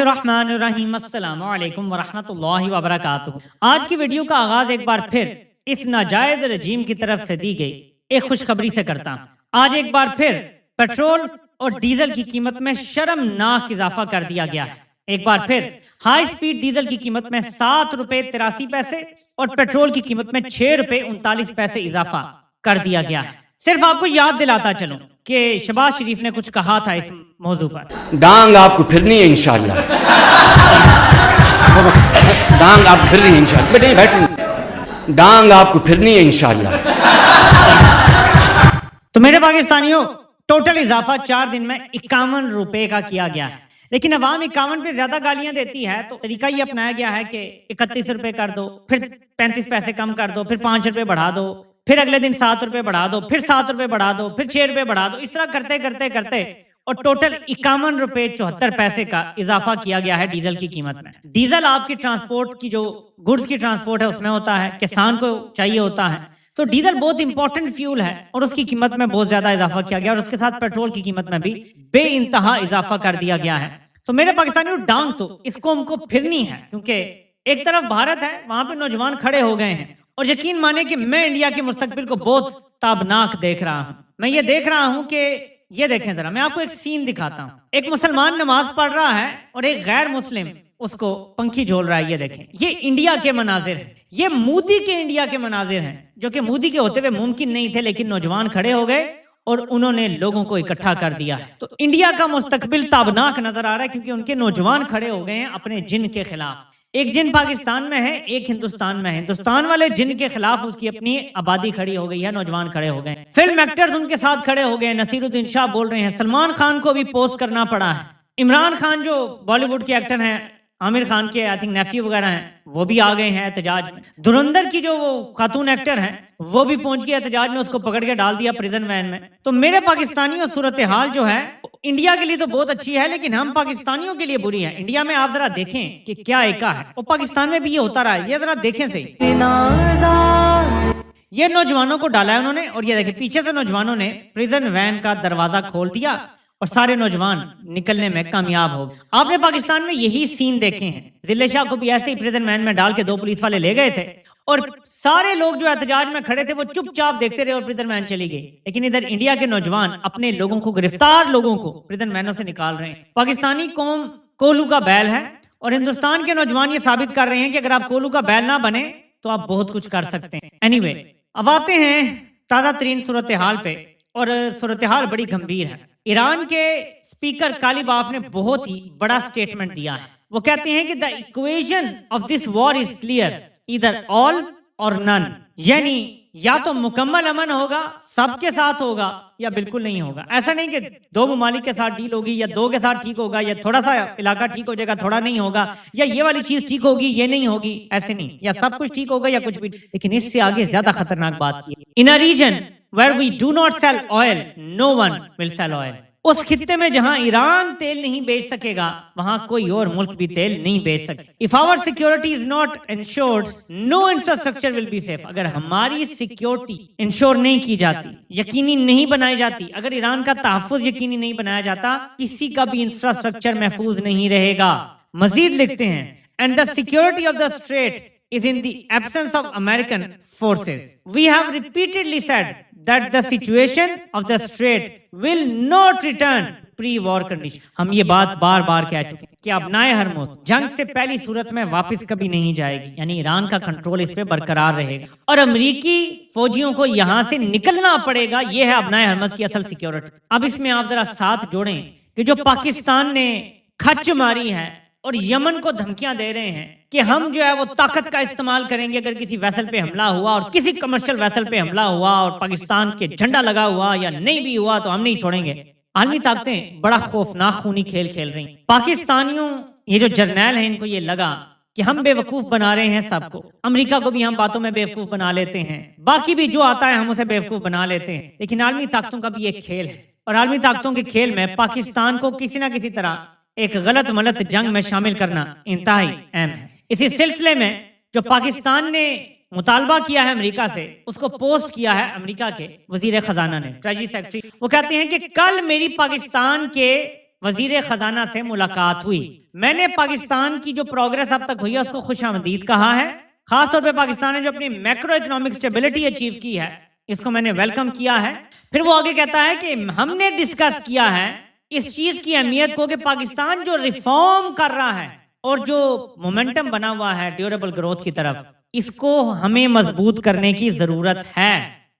الرحمن الرحیم السلام علیکم ورحمۃ اللہ وبرکاتہ۔ آج کی ویڈیو کا آغاز ایک بار پھر اس ناجائز رجیم کی طرف سے دی گئی ایک خوشخبری سے کرتا ہوں۔ آج ایک بار پھر پیٹرول اور ڈیزل کی قیمت میں شرمناک اضافہ کر دیا گیا ہے۔ ایک بار پھر ہائی سپیڈ ڈیزل کی قیمت میں 7 روپے 83 پیسے اور پیٹرول کی قیمت میں 6 روپے 39 پیسے اضافہ کر دیا گیا ہے۔ صرف آپ کو یاد دلاتا چلوں کہ شہباز شریف نے کچھ کہا تھا اس موضوع پر۔ ڈانگ آپ کو پھرنی ہے انشاءاللہ، ڈانگ آپ کو پھرنی ہے انشاءاللہ، بیٹے بیٹھیں، ڈانگ آپ کو پھرنی ہے انشاءاللہ۔ تو میرے پاکستانیوں، ٹوٹل اضافہ 4 دن میں 51 روپے کا کیا گیا ہے، لیکن عوام 51 پہ زیادہ گالیاں دیتی ہے تو طریقہ یہ اپنایا گیا ہے کہ 31 روپے کر دو، پھر 35 پیسے کم کر دو، پھر 5 روپے بڑھا دو، پھر اگلے دن 7 روپے بڑھا دو، پھر 7 روپے بڑھا دو، پھر 6 روپے بڑھا دو، اس طرح کرتے کرتے کرتے اور ٹوٹل 51 روپے 74 پیسے کا اضافہ کیا گیا ہے ڈیزل کی قیمت میں۔ ڈیزل آپ کی ٹرانسپورٹ کی جو گڈز کی ٹرانسپورٹ ہے اس میں ہوتا ہے، کسان کو چاہیے ہوتا ہے، تو ڈیزل بہت امپورٹنٹ فیول ہے اور اس کی قیمت میں بہت زیادہ اضافہ کیا گیا اور اس کے ساتھ پیٹرول کی قیمت میں بھی بے انتہا اضافہ کر دیا گیا ہے۔ تو میرے پاکستانیوں، ڈانگ تو اس قوم کو پھرنی ہے، کیونکہ ایک طرف بھارت ہے، وہاں پہ نوجوان کھڑے ہو گئے ہیں اور یقین مانے کہ میں انڈیا کے مستقبل کو بہت تابناک دیکھ رہا ہوں۔ میں یہ دیکھ رہا ہوں کہ یہ دیکھیں ذرا، میں آپ کو ایک سین دکھاتا ہوں۔ ایک مسلمان نماز پڑھ رہا ہے اور ایک غیر مسلم اس کو پنکھی جھول رہا ہے۔ یہ دیکھیں، یہ انڈیا کے مناظر ہیں، یہ مودی کے انڈیا کے مناظر ہیں، جو کہ مودی کے ہوتے ہوئے ممکن نہیں تھے، لیکن نوجوان کھڑے ہو گئے اور انہوں نے لوگوں کو اکٹھا کر دیا۔ تو انڈیا کا مستقبل تابناک نظر آ رہا ہے، کیونکہ ان کے نوجوان کھڑے ہو گئے ہیں اپنے جن کے خلاف۔ ایک جن پاکستان میں ہے، ایک ہندوستان میں ہے۔ ہندوستان والے جن کے خلاف اس کی اپنی آبادی کھڑی ہو گئی ہے، نوجوان کھڑے ہو گئے ہیں، فلم ایکٹرز ان کے ساتھ کھڑے ہو گئے ہیں۔ نصیر الدین شاہ بول رہے ہیں، سلمان خان کو بھی پوسٹ کرنا پڑا ہے، عمران خان جو بالی ووڈ کے ایکٹر ہیں، عامر خان کے آئی تھنک نیفیو وغیرہ ہیں، وہ بھی آ گئے ہیں احتجاج میں۔ دھرندر کی جو وہ خاتون ایکٹر ہیں وہ بھی پہنچ گئی احتجاج میں، اس کو پکڑ کے ڈال دیا پریزن وین میں۔ تو میرے پاکستانیوں، صورتحال جو ہے انڈیا کے لیے تو بہت اچھی ہے، لیکن ہم پاکستانیوں کے لیے بری ہے۔ انڈیا میں آپ ذرا دیکھیں کہ کیا ایکا ہے، اور پاکستان میں بھی یہ ہوتا رہا ہے۔ یہ ذرا دیکھیں صحیح، یہ نوجوانوں کو ڈالا ہے انہوں نے، اور یہ دیکھیں پیچھے سے نوجوانوں نے پریزن وین کا دروازہ کھول دیا اور سارے نوجوان نکلنے میں کامیاب ہو گئے۔ آپ نے پاکستان میں یہی سین دیکھے ہیں، ضلع شاہ کو بھی ایسے ہی پریزن وین میں ڈال کے 2 پولیس والے لے گئے تھے اور سارے لوگ جو احتجاج میں کھڑے تھے وہ چپ چاپ دیکھتے رہے اور پریزن وین چلی گئی۔ لیکن ادھر انڈیا کے نوجوان اپنے لوگوں کو، گرفتار لوگوں کو پریزن وینوں سے نکال رہے ہیں۔ پاکستانی قوم کولو کا بیل ہے اور ہندوستان کے نوجوان یہ ثابت کر رہے ہیں کہ اگر آپ کولو کا بیل نہ بنے تو آپ بہت کچھ کر سکتے ہیں۔ اینی وے، اب آتے ہیں تازہ ترین صورتحال پہ، اور صورتحال بڑی گمبھیر ہے۔ ایران کے اسپیکر کالیباف نے بہت ہی بڑا سٹیٹمنٹ دیا ہے۔ وہ کہتے ہیں کہ the equation of this war is clear, either all or none، یعنی یا تو مکمل امن ہوگا، سب کے ساتھ ہوگا، یا بالکل نہیں ہوگا۔ ایسا نہیں کہ 2 ممالک کے ساتھ ڈیل ہوگی، یا 2 کے ساتھ ٹھیک ہوگا، یا تھوڑا سا علاقہ ٹھیک ہو جائے گا، تھوڑا نہیں ہوگا، یا یہ والی چیز ٹھیک ہوگی، یہ نہیں ہوگی، ایسے نہیں، یا سب کچھ ٹھیک ہوگا یا کچھ بھی۔ لیکن اس سے آگے زیادہ خطرناک بات کی ہے، in a region where we do not sell oil, no one will sell oil۔ اس خطے میں جہاں ایران تیل نہیں بیچ سکے گا، وہاں کوئی اور ملک بھی تیل نہیں بیچ سکے۔ If our security is not ensured, no infrastructure will be safe۔ اگر ہماری سیکیورٹی انشور نہیں کی جاتی، یقینی نہیں بنائی جاتی، اگر ایران کا تحفظ یقینی نہیں بنایا جاتا، کسی کا بھی انفراسٹرکچر محفوظ نہیں رہے گا۔ مزید لکھتے ہیں، and the security of the strait is in the absence of American forces۔ We have repeatedly said that the situation of the strait will not return pre-war condition۔ ہم یہ بات بار بار کہہ چکے ہیں کہ ابنائے ہرموز جنگ سے پہلی صورت میں واپس کبھی نہیں جائے گی، یعنی ایران کا کنٹرول اس پہ برقرار رہے گا اور امریکی فوجیوں کو یہاں سے نکلنا پڑے گا۔ یہ ہے ابنائے ہرمز کی اصل سیکیورٹی۔ اب اس میں آپ ذرا ساتھ جوڑیں کہ جو پاکستان نے کھچ ماری ہے اور یمن کو دھمکیاں دے رہے ہیں کہ ہم جو ہے وہ طاقت کا استعمال کریں گے اگر کسی ویسل پہ حملہ ہوا، اور کسی کمرشل ویسل پہ حملہ ہوا اور پاکستان کے جھنڈا لگا ہوا یا نہیں بھی ہوا تو ہم نہیں چھوڑیں گے۔ عالمی طاقتیں بڑا خوفناک خونی کھیل کھیل رہی ہیں۔ پاکستانیوں، یہ جو جرنیل ہیں، ان کو یہ لگا کہ ہم بے وقوف بنا رہے ہیں سب کو، امریکہ کو بھی ہم باتوں میں بے وقوف بنا لیتے ہیں، باقی بھی جو آتا ہے ہم اسے بے وقوف بنا لیتے ہیں۔ لیکن عالمی طاقتوں کا بھی ایک کھیل ہے، اور عالمی طاقتوں کے کھیل میں پاکستان کو کسی نہ کسی طرح ایک غلط ملت جنگ میں شامل کرنا انتہائی اہم ہے۔ اسی سلسلے میں جو پاکستان نے مطالبہ کیا ہے امریکہ سے، اس کو پوسٹ کیا ہے امریکہ کے وزیر خزانہ نے، ٹریجری سیکرٹری۔ وہ کہتے ہیں کہ کل میری پاکستان کے वजीर खजाना से मुलाकात हुई। मैंने पाकिस्तान की जो प्रोग्रेस अब तक हुई है उसको खुश आमदीद कहा है। खास तौर पे पाकिस्तान ने जो अपनी मैक्रो इकोनॉमिक स्टेबिलिटी अचीव की है इसको मैंने वेलकम किया है। फिर वो आगे कहता है कि हमने डिस्कस किया है इस चीज की अहमियत को कि पाकिस्तान जो रिफॉर्म कर रहा है और जो मोमेंटम बना हुआ है ड्यूरेबल ग्रोथ की तरफ, इसको हमें मजबूत करने की जरूरत है।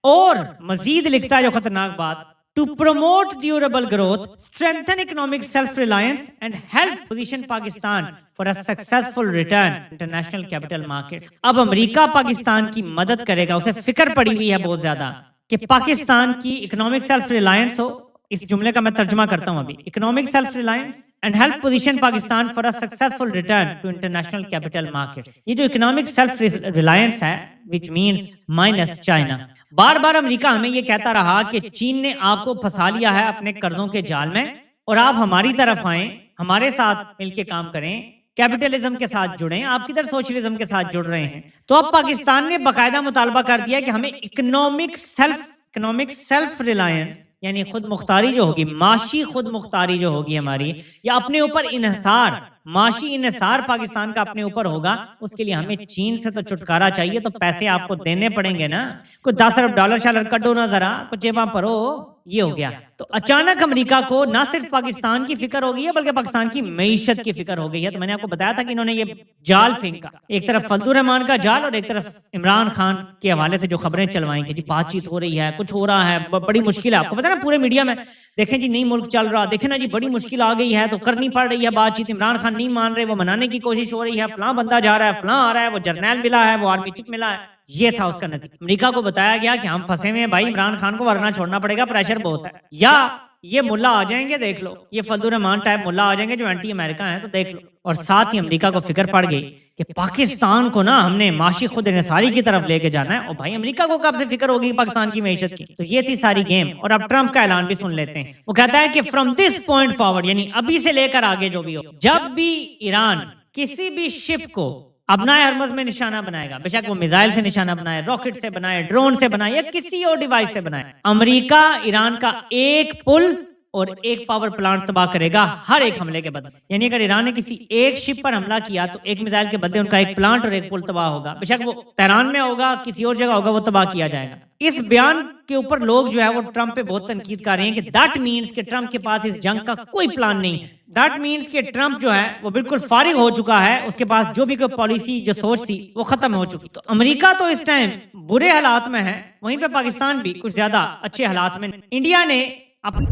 और मजीद लिखता है जो खतरनाक बात, to promote durable growth, strengthen economic self reliance and help position Pakistan for a successful return international capital market. अब अमेरिका पाकिस्तान की मदद करेगा, उसे फिक्र पड़ी हुई है बहुत ज्यादा कि पाकिस्तान की इकोनॉमिक सेल्फ रिलायंस हो। इस जुमले का मैं तर्जुमा करता हूं अभी, economic self reliance and help position Pakistan for a successful return to international capital market. ये जो इकोनॉमिक सेल्फ रिलायंस है विच मींस माइनस चाइना। बार बार अमेरिका हमें ये कहता रहा कि चीन ने आपको फंसा लिया है अपने कर्जों के जाल में और आप हमारी तरफ आए, हमारे साथ मिलके काम करें, कैपिटलिज्म के साथ जुड़ें, आप किधर सोशलिज्म के साथ जुड़ रहे हैं। तो अब पाकिस्तान ने बाकायदा मुतालबा कर दिया कि हमें इकोनॉमिक सेल्फ रिलायंस यानी खुद मुख्तारी जो होगी, माशी खुद मुख्तारी जो होगी हमारी, या अपने ऊपर इन्हसार, माशी इन्हसार पाकिस्तान का अपने ऊपर होगा, उसके लिए हमें चीन से तो छुटकारा चाहिए। तो पैसे आपको देने पड़ेंगे ना, कोई 10 अरब डॉलर शालर कटो ना जरा, कुछ जेबा परो। ये हो गया। तो अचानक अमेरिका को ना सिर्फ पाकिस्तान की फिक्र हो गई है बल्कि पाकिस्तान की मईशत की फिक्र हो गई है। तो मैंने आपको बताया था कि इन्होंने ये जाल फेंका, एक तरफ फजलुर रहमान का जाल और एक तरफ इमरान खान के हवाले से जो खबरें चलवाई कि जी बातचीत हो रही है, कुछ हो रहा है, बड़ी मुश्किल है। आपको पता है ना पूरे मीडिया में देखें जी नहीं मुल्क चल रहा, देखें ना जी बड़ी मुश्किल आ गई है तो करनी पड़ रही है बातचीत, इमरान खान नहीं मान रहे, वो मनाने की कोशिश हो रही है, फलां बंदा जा रहा है, फलां आ रहा है, वो जर्नैल मिला है, वो आर्मी चिफ मिला है। ये था उसका नतीजा। अमेरिका को बताया गया कि हम फंसे हुए हैं भाई, इमरान खान को वरना छोड़ना पड़ेगा, प्रेशर बहुत है, या ये मुल्ला आ जाएंगे, देख लो, ये फजलुर रहमान टाइप मुल्ला आ जाएंगे जो एंटी अमेरिका हैं, तो देख लो। और साथ ही अमेरिका को फिक्र पड़ गई कि पाकिस्तान को ना हमने माशी खुद इन्हिसारी की तरफ लेके जाना है। और भाई अमेरिका को कब से फिक्र होगी पाकिस्तान की मईशत की। तो ये थी सारी गेम। और अब ट्रंप का ऐलान भी सुन लेते हैं। वो कहता है कि फ्रॉम दिस पॉइंट फॉरवर्ड, यानी अभी से लेकर आगे जो भी हो, जब भी ईरान किसी भी शिप को अपनाए हरमज में निशाना बनाएगा, बेशक वो मिसाइल से निशाना बनाए, रॉकेट से बनाए, ड्रोन से बनाए या किसी और डिवाइस से बनाए, अमेरिका ईरान का एक पुल और एक पावर प्लांट तबाह करेगा हर एक हमले के बदले। यानी अगर ईरान ने किसी एक शिप पर हमला किया तो एक मिसाइल के बदले उनका एक प्लांट और एक पुल तबाह होगा, बेशक वो तेहरान में होगा, किसी और जगह होगा, वो तबाह किया जाएगा। इस बयान के ऊपर लोग जो है वो ट्रंप पे बहुत तनकीद कर रहे हैं कि दैट मीन्स कि ट्रंप के पास इस जंग का कोई प्लान नहीं है। दैट मीन्स कि ट्रंप जो है वो बिल्कुल फारिग हो चुका है, उसके पास जो भी कोई पॉलिसी जो सोच थी वो खत्म हो चुकी। तो अमेरिका तो इस टाइम बुरे हालात में है, वहीं पे पाकिस्तान भी कुछ ज्यादा अच्छे हालात में। इंडिया ने अपने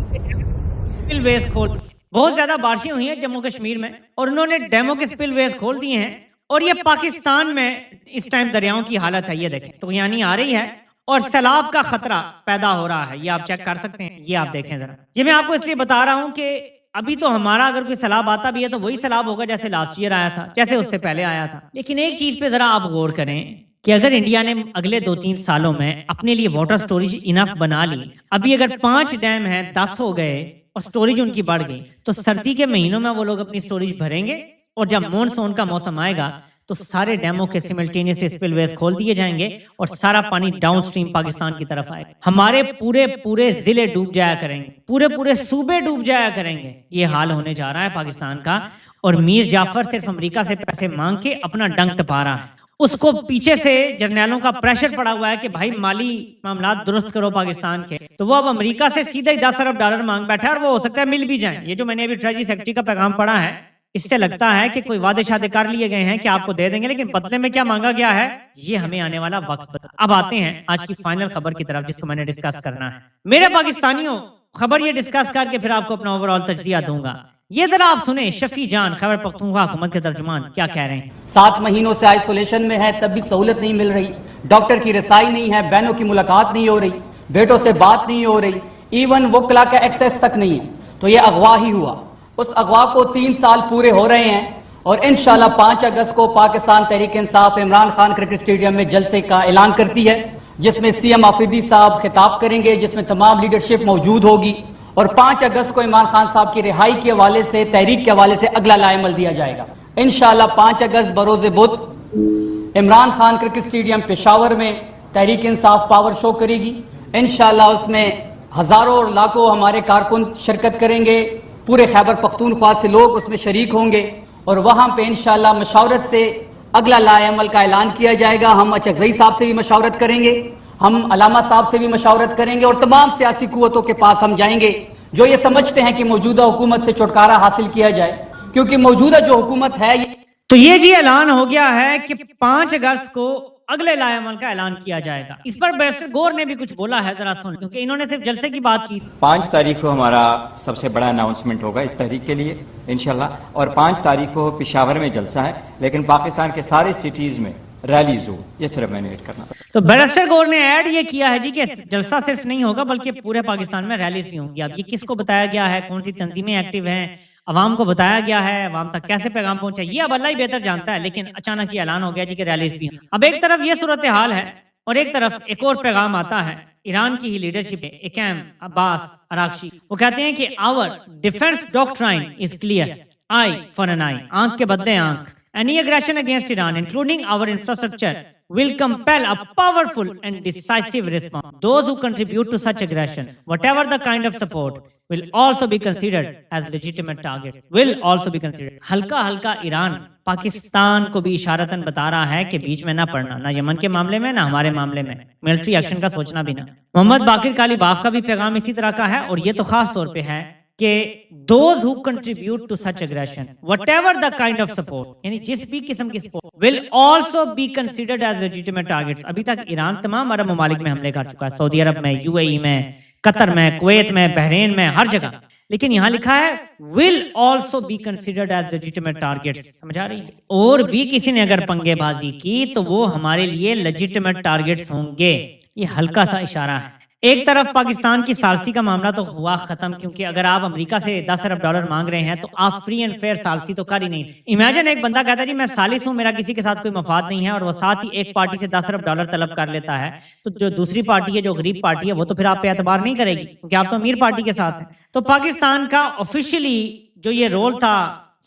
स्पिलवेज खोल, बहुत ज्यादा बारिशें हुई हैं जम्मू कश्मीर में और उन्होंने डैमों के स्पिलवेज खोल दिए हैं और ये पाकिस्तान में इस टाइम दरियाओं की हालत है। ये देखें तो यानी आ रही है और सैलाब का खतरा पैदा हो रहा है। ये आप चेक कर सकते हैं, ये आप देखें जरा। ये मैं आपको इसलिए बता रहा हूं कि अभी तो हमारा अगर कोई सैलाब आता भी है तो वही सैलाब होगा जैसे लास्ट ईयर आया था, जैसे उससे पहले आया था। लेकिन एक चीज पे जरा आप गौर करें कि अगर इंडिया ने अगले 2-3 सालों में अपने लिए वाटर स्टोरेज इनफ बना ली, अभी अगर 5 डैम हैं 10 हो गए और स्टोरेज उनकी बढ़ गई, तो सर्दी के महीनों में वो लोग अपनी स्टोरेज भरेंगे और जब मॉनसून का मौसम आएगा तो सारे डैमों के सिमल्टेनियस स्पिलवेज खोल दिए जाएंगे और सारा पानी डाउनस्ट्रीम पाकिस्तान की तरफ आएगा। हमारे पूरे जिले डूब जाया करेंगे, पूरे सूबे डूब जाया करेंगे। ये हाल होने जा रहा है पाकिस्तान का। और मीर जाफर सिर्फ अमेरिका से पैसे मांग के अपना डंक टपा रहा है। उसको पीछे से जर्नैलों का प्रेशर पड़ा हुआ है कि भाई माली मामला दुरुस्त करो पाकिस्तान के, तो वो अब अमेरिका से सीधे 10 अरब डॉलर मांग बैठा है और वो हो सकता है मिल भी जाए। ये जो मैंने अभी ट्रेजरी सेक्रेटरी का पैगाम पढ़ा है, इससे लगता है कि कोई वादे शादे कर लिए गए हैं कि आपको दे देंगे, लेकिन बदले में क्या मांगा गया है ये हमें आने वाला वक्त बता। अब आते हैं आज की फाइनल खबर की तरफ जिसको मैंने डिस्कस करना है। मेरे पाकिस्तानियों, खबर ये डिस्कस करके फिर आपको अपना ओवरऑल तज्जिया दूंगा। ये जरा आप सुने शफी जान खैबर पख्तूनख्वा हुकूमत के तर्जुमान क्या कह रहे हैं। 7 महीनों से आइसोलेशन में है, तब भी सहूलत नहीं मिल रही, डॉक्टर की रसाई नहीं है, बहनों की मुलाकात नहीं हो रही, बेटों से बात नहीं हो रही, इवन वकला का एक्सेस तक नहीं है। तो ये अगवा ही हुआ। उस अगवा को 3 साल पूरे हो रहे हैं और इंशाल्लाह 5 अगस्त को पाकिस्तान तहरीक इंसाफ इमरान खान क्रिकेट स्टेडियम में जलसे का ऐलान करती है, जिसमें सीएम आफरीदी साहब खिताब करेंगे, जिसमें तमाम लीडरशिप मौजूद होगी। और 5 अगस्त को इमरान खान साहब की रिहाई के हवाले से, तहरीक के हवाले से अगला लाएमल दिया जाएगा। इंशाल्लाह 5 अगस्त बरोज़े बुध इमरान खान क्रिकेट स्टेडियम पेशावर में तहरीक इंसाफ पावर शो करेगी। इंशाल्लाह उसमें हजारों और लाखों हमारे कारकुन शिरकत करेंगे, पूरे खैबर पख्तूनख्वा से लोग उसमें शरीक होंगे और वहाँ पे इंशाअल्लाह मशावरत से अगला लाएअमल का ऐलान किया जाएगा। हम अचकज़ई साहब से भी मशावरत करेंगे, हम अलामा साहब से भी मशावरत करेंगे और तमाम सियासी कुव्वतों के पास हम जाएंगे जो ये समझते हैं कि मौजूदा हुकूमत से छुटकारा हासिल किया जाए, क्योंकि मौजूदा जो हुकूमत है तो ये जी ऐलान हो गया है कि 5 अगस्त को अगले लाएअमल का ऐलान किया जाएगा। इस पर बैरिस्टर गौर ने भी कुछ बोला है, जरा सुन, क्योंकि इन्होंने सिर्फ जलसे की बात की। 5 तारीख को हमारा सबसे बड़ा अनाउंसमेंट होगा इस तहरीक के लिए इंशाल्लाह, और 5 तारीख को पिशावर में जलसा है, लेकिन पाकिस्तान के सारे सिटीज में रैलीज हो, ये सिर्फ मैंने ऐड करना। तो बैरिस्टर गौर ने ऐड ये किया है जी कि जलसा सिर्फ नहीं होगा बल्कि पूरे पाकिस्तान में रैलीज भी होंगी। अब ये किसको बताया गया है, कौन सी तंजीमें एक्टिव हैं, अवाम को बताया गया है, अवाम तक कैसे पैगाम पहुंचा, ये अब अल्लाह ही बेहतर जानता है, लेकिन अचानक ये ऐलान हो गया जी कि रैलीज भी। अब एक तरफ ये सूरत हाल है और एक तरफ एक और पैगाम आता है ईरान की ही लीडरशिप है, इकाम अब्बास अरागची। वो कहते हैं कि our defence doctrine is clear, eye for an eye, आंख के बदले आंख। Any aggression against Iran, including our infrastructure, will compel a powerful and decisive response. Those who contribute to such aggression, whatever the kind of support, will also be considered as legitimate targets. Will also be considered. हल्का हल्का Iran Pakistan को भी इशारतन बता रहा है कि बीच में ना पड़ना, ना यमन के मामले में ना हमारे मामले में, मिलिट्री एक्शन का सोचना भी ना। मोहम्मद बाकिर कालीबाफ का भी पैगाम इसी तरह का है और ये तो खास तौर पे है कि those who contribute to such aggression, whatever the kind of support, यानी जिस भी किस्म की support, will also be considered as legitimate targets. अभी तक ईरान तमाम अरब ममालिक में हमले कर चुका है, सऊदी अरब में, यूएई में, कतर में, कुवैत में, बहरीन में, हर जगह। लेकिन यहाँ लिखा है will also be considered as legitimate targets. समझ आ रही है? और भी किसी ने अगर पंगेबाजी की तो वो हमारे लिए legitimate targets होंगे। ये हल्का सा इशारा है। एक तरफ पाकिस्तान की सालसी का मामला तो हुआ खत्म, क्योंकि अगर आप अमेरिका से 10 अरब डॉलर मांग रहे हैं तो आप फ्री एंड फेयर सालसी तो कर ही नहीं। इमेजिन एक बंदा कहता है जी मैं सालिस हूं, मेरा किसी के साथ कोई मफाद नहीं है, और वो साथ ही एक पार्टी से 10 अरब डॉलर तलब कर लेता है, तो जो दूसरी पार्टी है, जो गरीब पार्टी है, वो तो फिर आप पे एतबार नहीं करेगी, क्योंकि आप तो अमीर पार्टी के साथ हैं। तो पाकिस्तान का ऑफिशियली जो ये रोल था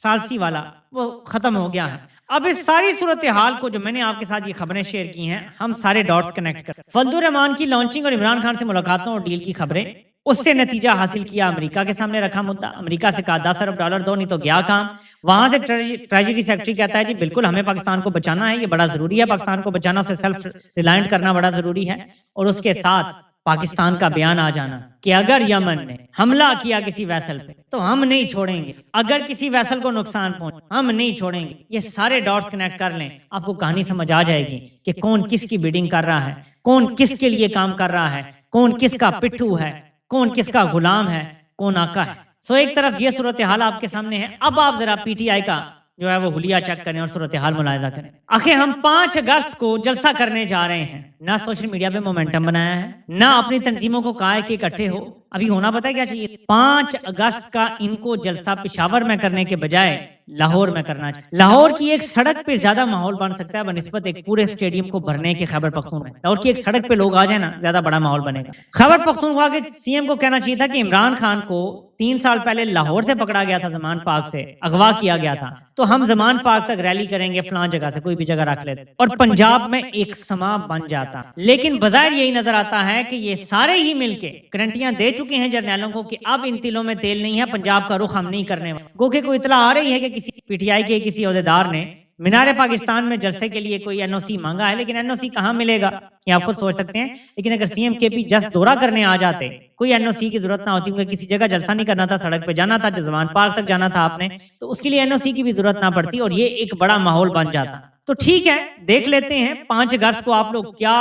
सालसी वाला, वो खत्म हो गया है। अब इस सारी सूरत हाल को, जो मैंने आपके साथ ये खबरें शेयर की हैं, हम सारे डॉट्स कनेक्ट कर, फजलुर रहमान की लॉन्चिंग और इमरान खान से मुलाकातों और डील की खबरें, उससे नतीजा हासिल किया, अमेरिका के सामने रखा मुद्दा, अमेरिका से कहा 10 अरब डॉलर दो नहीं तो गया काम। वहां से ट्रेजरी सेक्रेटरी कहता है जी बिल्कुल हमें पाकिस्तान को बचाना है, ये बड़ा जरूरी है, पाकिस्तान को बचाना, उसे सेल्फ रिलायंट करना बड़ा जरूरी है। और उसके साथ पाकिस्तान का बयान आ जाना कि अगर यमन ने हमला किया किसी वैसल पे तो हम नहीं छोड़ेंगे, अगर किसी वैसल को नुकसान पहुंचे हम नहीं छोड़ेंगे। ये सारे डॉट्स कनेक्ट कर लें, आपको कहानी समझ आ जाएगी कि कौन किसकी बिडिंग कर रहा है, कौन किसके लिए काम कर रहा है, कौन किसका पिट्ठू है, कौन किसका गुलाम है, कौन आका है। सो एक तरफ ये सूरत हाल आपके सामने है। अब आप जरा पीटीआई का जो है वो हुलिया चेक करें और सूरत हाल मुलायजा करें। आखिर हम 5 अगस्त को जलसा करने जा रहे हैं, ना सोशल मीडिया पे मोमेंटम बनाया है, ना अपनी तंजीमों को कहा है कि इकट्ठे हो। अभी होना पता है क्या चाहिए? 5 अगस्त का इनको जलसा पेशावर में करने के बजाय लाहौर में करना चाहिए। लाहौर की एक सड़क पे ज्यादा माहौल बन सकता है बनिस्बत एक पूरे स्टेडियम को भरने के खैबर पख्तूनख्वा में। लाहौर की एक सड़क पे लोग आ जाए ना, ज्यादा बड़ा माहौल बनेगा। खैबर पख्तूनख्वा के सीएम को कहना चाहिए था कि इमरान खान को 3 साल पहले लाहौर से पकड़ा गया था, जमान पार्क से अगवा किया गया था, तो हम जमान पार्क तक रैली करेंगे, फलां जगह से कोई भी जगह रख लेते और पंजाब में एक समा बन जाता। लेकिन बजाय यही नजर आता है कि ये सारे ही मिलके गारंटियां दे चुके हैं जर्नैलों को कि अब इन तिलों में तेल नहीं है, पंजाब का रुख हम नहीं करने वाले। गोके को इतला आ रही है कि किसी पीटीआई के किसी ओहदेदार ने मीनारे पाकिस्तान में जलसे के लिए कोई एनओसी मांगा है, लेकिन एनओसी कहां मिलेगा ये आप खुद सोच सकते हैं। लेकिन अगर सीएम केपी जस्ट दौरा करने आ जाते, कोई एनओसी की जरूरत ना होती, क्योंकि किसी जगह जलसा नहीं करना था, सड़क पे जाना था, जमान पार्क तक जाना था आपने, तो उसके लिए एनओसी की भी जरूरत ना पड़ती और ये एक बड़ा माहौल बन जाता। तो ठीक है, देख लेते हैं 5 अगस्त को आप लोग क्या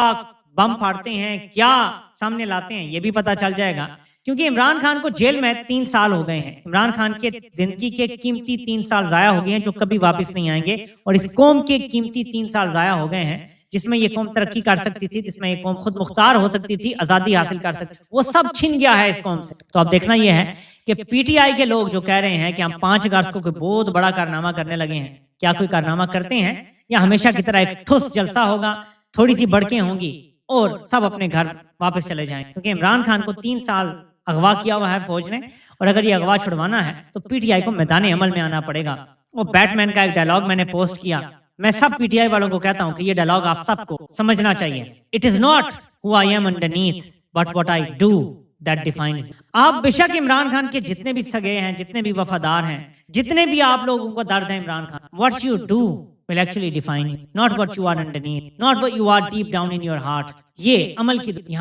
बम फाड़ते हैं, क्या सामने लाते हैं, ये भी पता चल जाएगा। क्योंकि इमरान खान को जेल में 3 साल हो गए हैं, इमरान खान के जिंदगी के कीमती 3 साल जाया हो गए हैं जो कभी वापस नहीं आएंगे, और इस कौम के कीमती 3 साल जाया हो गए हैं जिसमें ये कौम तरक्की कर सकती थी, जिसमें ये कौम खुद मुख्तार हो सकती थी, आजादी हासिल कर सकती, वो सब छिन गया है इस कौम से। तो अब देखना यह है कि पीटीआई के लोग जो कह रहे हैं कि हम 5 अगस्त को कोई बहुत बड़ा कारनामा करने लगे हैं, क्या कोई कारनामा करते हैं या हमेशा की तरह एक ठुस जलसा होगा, थोड़ी सी बढ़के होंगी और सब अपने घर वापस चले जाएं। क्योंकि इमरान खान को 3 साल अगवा किया हुआ है फौज ने, और अगर ये अगवा छुड़वाना है तो पीटीआई को मैदान अमल में आना पड़ेगा। वो बैटमैन का एक डायलॉग मैंने पोस्ट किया, मैं सब पीटीआई वालों को कहता हूं कि ये डायलॉग आप सबको समझना चाहिए। It is not who I am underneath but what I do that defines it. آپ بے شک عمران خان کے جتنے بھی سگے ہیں، جتنے بھی وفادار ہیں، جتنے بھی آپ لوگوں کو درد ہے Imran Khan, what you do will actually define you, not what you are underneath, not what you are deep down in your heart. یہ عمل کی